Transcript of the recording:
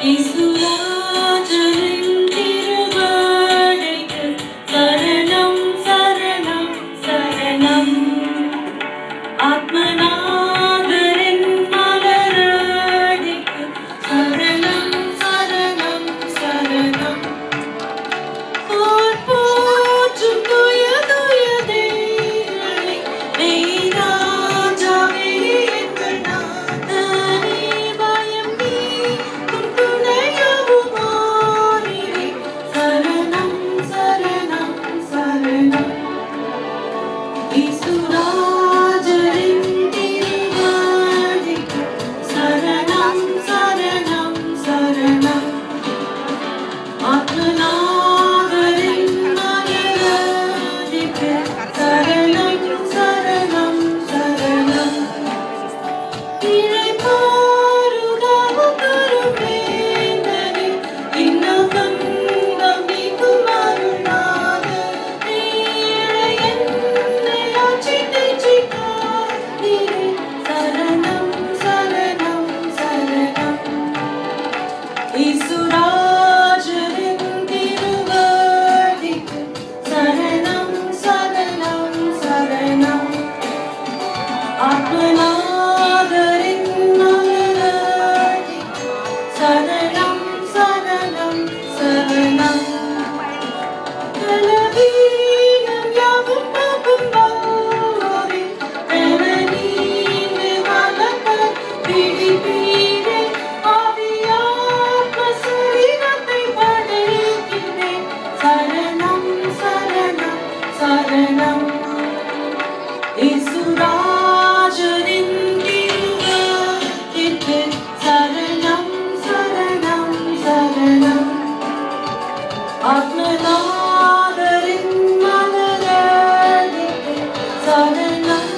இசுராஜனின் திருவடிக்கு சரணம் சரணம் சரணம். ஆத்மநாதரின் மலரடிக்கு சரணம் சரணம் சரணம். போர் போற்றும் துய துய தேவனை மெய் ராஜாவே எங்கள் நாதனே, பயம் நீக்கும் துணையாவுமானீரே. சரணம் சரணம் சரணம். இசுராஜரின் திருவடிக்கு சரணம் சரணம் சரணம். ஆத்மநாதரின் மலரடிக்கு சரணம் சரணம் சரணம். இளைப்பாறுதவும் தரும் வேந்தனே, இன்னகம் நம்பிக்கும் அருள்நாதனே, என்னை ஆட்சி தேற்றிக்காத்தீரே. சரணம் சரணம் சரணம். இசுராஜரின் திருவடிக்கு சரணம் சரணம் சரணம். ஆத்மநாதரின் மலரடிக்கு சரணம் சரணம் சரணம். பலவீனம் யாவும் போக்கும் போரே, பலவீனே வளர்ப்பர் பிடிப்பீரே. ஆவியாத்ம சரீரத்தை படைக்கிறேன். சரணம் சரணம் சரணம். இசுராஜரின் திருவடிக்கு சரணம் சரணம் சரணம். ஆத்மநாதரின் மலரடிக்கு சரணம்